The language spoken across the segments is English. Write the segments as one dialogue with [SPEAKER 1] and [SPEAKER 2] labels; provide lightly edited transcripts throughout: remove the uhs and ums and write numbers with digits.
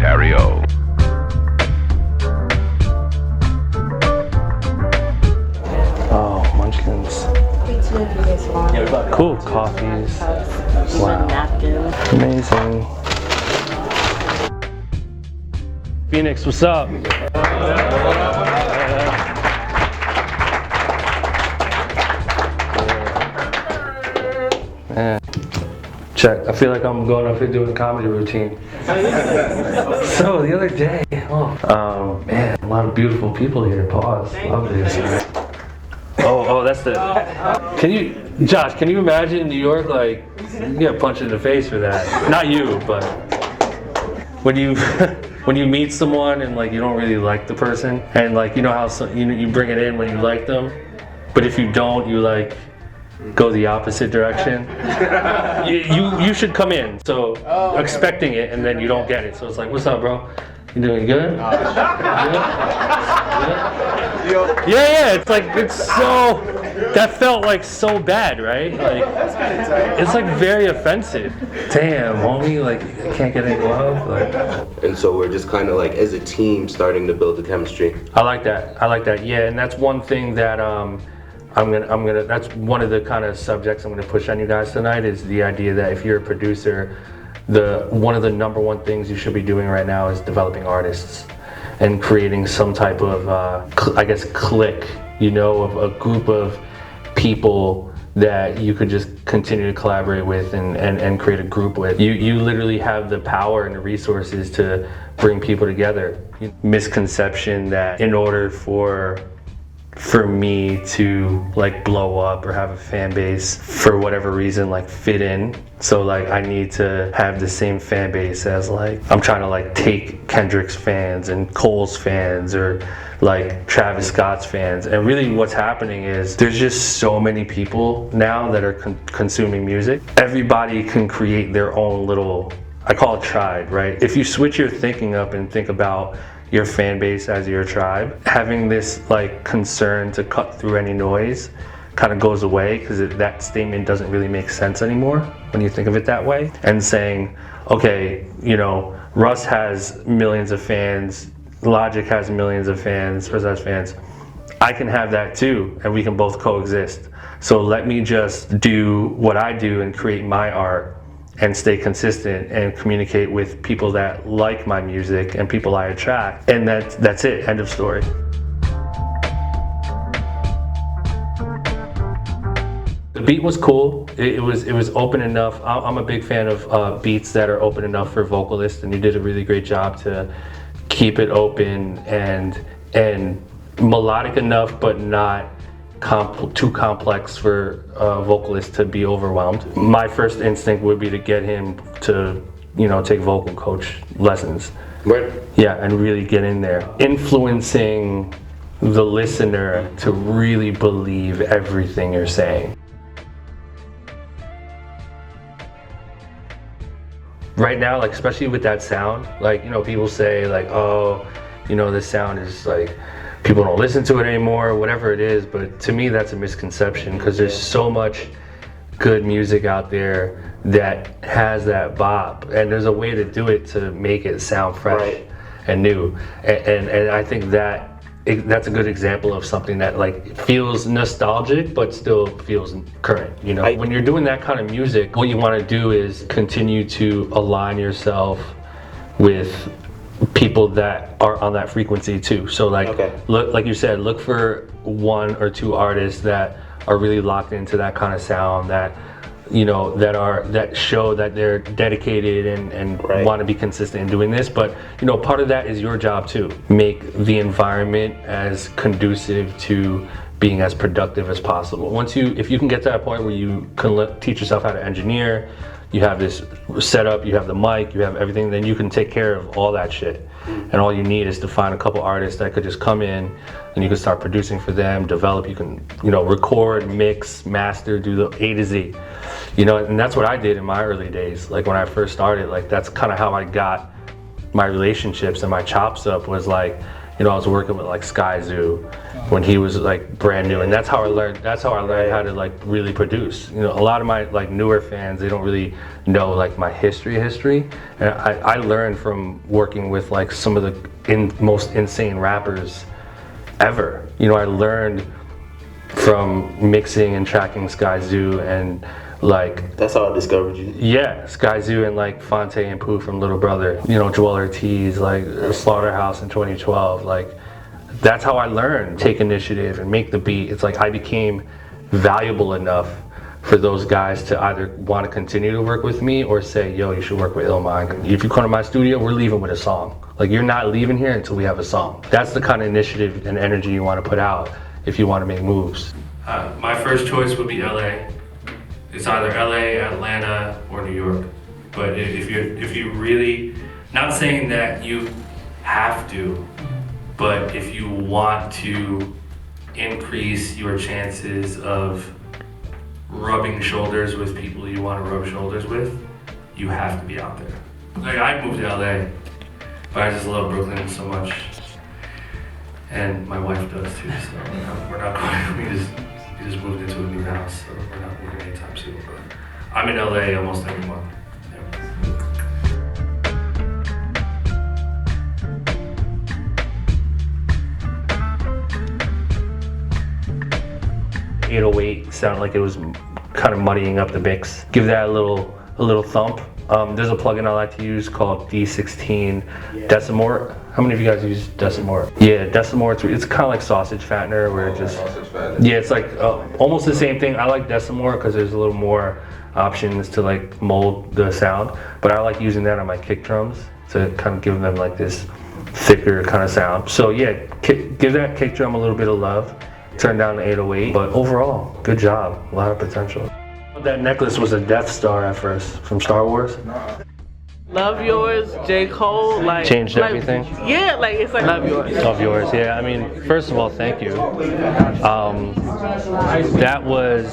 [SPEAKER 1] Ontario.
[SPEAKER 2] Oh, munchkins. Cool coffees. Wow. Amazing. Phoenix, what's up? Man. Check. I feel like I'm going up here doing a comedy routine. So the other day, man, a lot of beautiful people here. Pause. Love this. Oh, that's the. Josh? Can you imagine in New York, like, you get punched in the face for that? Not you, but when you when you meet someone and like you don't really like the person, and like you know how you bring it in when you like them, but if you don't, you like go the opposite direction. You should come in so expecting it, and then you don't get it. So it's like, what's up, bro? You doing good? Yeah. It's like that felt like so bad, right? Like it's like very offensive. Damn, homie, like I can't get any love. Like.
[SPEAKER 3] And so we're just kind of like as a team starting to build the chemistry.
[SPEAKER 2] I like that. Yeah, and that's one thing that I'm gonna. That's one of the kind of subjects I'm gonna push on you guys tonight is the idea that if you're a producer, one of the number one things you should be doing right now is developing artists and creating some type of clique, of a group of people that you could just continue to collaborate with and create a group with. You literally have the power and the resources to bring people together. Misconception that in order for me to like blow up or have a fan base for whatever reason, like fit in, so like I need to have the same fan base as like I'm trying to like take Kendrick's fans and Cole's fans or like Travis Scott's fans. And really what's happening is there's just so many people now that are consuming music. Everybody can create their own little, I call it tribe, right? If you switch your thinking up and think about your fan base as your tribe, having this like concern to cut through any noise kind of goes away, because that statement doesn't really make sense anymore when you think of it that way. And saying, okay, Russ has millions of fans, Logic has millions of fans, Russ has fans, I can have that too, and we can both coexist. So let me just do what I do and create my art and stay consistent and communicate with people that like my music and people I attract, and that's it, end of story. The beat was cool. It was open enough. I'm a big fan of beats that are open enough for vocalists, and you did a really great job to keep it open and melodic enough, but not too complex for vocalists to be overwhelmed. My first instinct would be to get him to, take vocal coach lessons.
[SPEAKER 3] Right.
[SPEAKER 2] Yeah, and really get in there. Influencing the listener to really believe everything you're saying. Right now, like especially with that sound, like, people say like, oh, this sound is like, people don't listen to it anymore, whatever it is, but to me that's a misconception, because there's so much good music out there that has that bop, and there's a way to do it to make it sound fresh and new, and I think that's a good example of something that like feels nostalgic but still feels current. When you're doing that kind of music, what you want to do is continue to align yourself with people that are on that frequency too. So look, like you said, look for one or two artists that are really locked into that kind of sound, that that show that they're dedicated and want to be consistent in doing this. But part of that is your job too. Make the environment as conducive to being as productive as possible. If you can get to that point where you can teach yourself how to engineer, you have this setup, you have the mic, you have everything, then you can take care of all that shit. And all you need is to find a couple artists that could just come in, and you can start producing for them, develop, you can, record, mix, master, do the A to Z. And that's what I did in my early days. Like when I first started, like that's kind of how I got my relationships and my chops up, was like, you know, I was working with like Sky Zoo when he was like brand new, and that's how I learned how to like really produce. You know, a lot of my like newer fans, they don't really know like my history, and I learned from working with like some of the most insane rappers ever. You know, I learned from mixing and tracking Sky Zoo, and like
[SPEAKER 3] That's how I discovered you.
[SPEAKER 2] yeah, Sky Zoo and like Fonte and Pooh from Little Brother, you know, Joel Ortiz, like Slaughterhouse in 2012, like that's how I learned. Take initiative and make the beat. It's like I became valuable enough for those guys to either want to continue to work with me or say, yo, you should work with Illmind. If you come to my studio, we're leaving with a song. Like you're not leaving here until we have a song. That's the kind of initiative and energy you want to put out if you want to make moves.
[SPEAKER 1] My first choice would be LA. It's either LA, Atlanta, or New York. But if you really, not saying that you have to, but if you want to increase your chances of rubbing shoulders with people you want to rub shoulders with, you have to be out there. Like I moved to LA, but I just love Brooklyn so much. And my wife does too, so we're not going, we just moved into a new house, so we're not moving anytime soon, but I'm in LA almost every month. Yeah.
[SPEAKER 2] 808 sounded like it was kind of muddying up the mix. Give that a little thump. There's a plugin I like to use called D16 Decimort. How many of you guys use Decimort? Yeah, Decimort, it's kind of like sausage fattener where it just, yeah, it's like almost the same thing. I like Decimort because there's a little more options to like mold the sound, but I like using that on my kick drums to kind of give them like this thicker kind of sound. So yeah, give that kick drum a little bit of love. Turn down the 808, but overall, good job. A lot of potential. That necklace was a Death Star at first from Star Wars.
[SPEAKER 4] Love Yours, J. Cole, like
[SPEAKER 2] Changed everything?
[SPEAKER 4] Yeah, like it's like Love Yours.
[SPEAKER 2] Love Yours, yeah. I mean, first of all, thank you. That was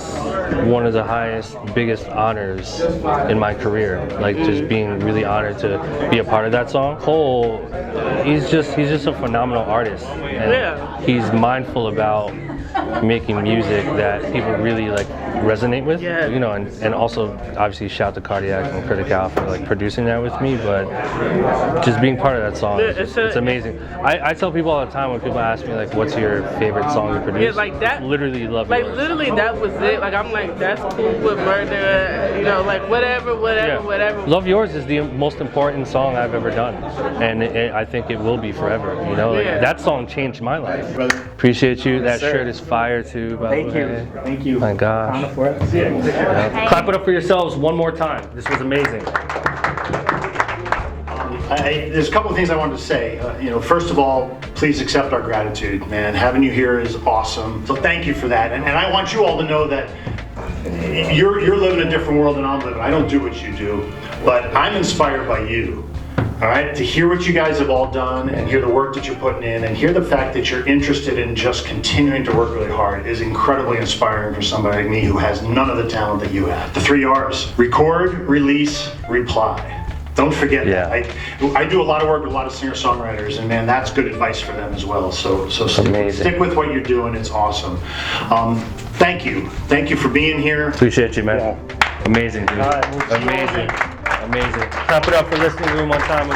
[SPEAKER 2] one of the highest, biggest honors in my career. Like just being really honored to be a part of that song. Cole, he's just a phenomenal artist, and he's mindful about making music that people really like resonate with.
[SPEAKER 4] Yeah.
[SPEAKER 2] You know, and also obviously shout to Cardiac and Critical for like producing that with me, but just being part of that song, it's amazing. I tell people all the time when people ask me like, what's your favorite song you produced?
[SPEAKER 4] Yeah, like that.
[SPEAKER 2] Literally Love
[SPEAKER 4] Like
[SPEAKER 2] Yours.
[SPEAKER 4] literally that was it. Like I'm like, that's cool with Murder, you know, like whatever.
[SPEAKER 2] Love Yours is the most important song I've ever done, and I think it will be forever. You know, like, that song changed my life. Appreciate you. That shirt is fire too. By the way.
[SPEAKER 5] Thank you.
[SPEAKER 2] My gosh. Yeah. Clap it up for yourselves one more time. This was amazing.
[SPEAKER 5] There's a couple of things I wanted to say. First of all, please accept our gratitude, man. Having you here is awesome. So thank you for that. And I want you all to know that you're living a different world than I'm living. I don't do what you do, but I'm inspired by you. All right, to hear what you guys have all done and hear the work that you're putting in and hear the fact that you're interested in just continuing to work really hard is incredibly inspiring for somebody like me who has none of the talent that you have. The 3 R's: record, release, reply. Don't forget that. I do a lot of work with a lot of singer-songwriters, and man, that's good advice for them as well. So stick with what you're doing. It's awesome. Thank you for being here.
[SPEAKER 2] Appreciate you, man. Amazing, dude. Amazing. Clap it up for listening one more time.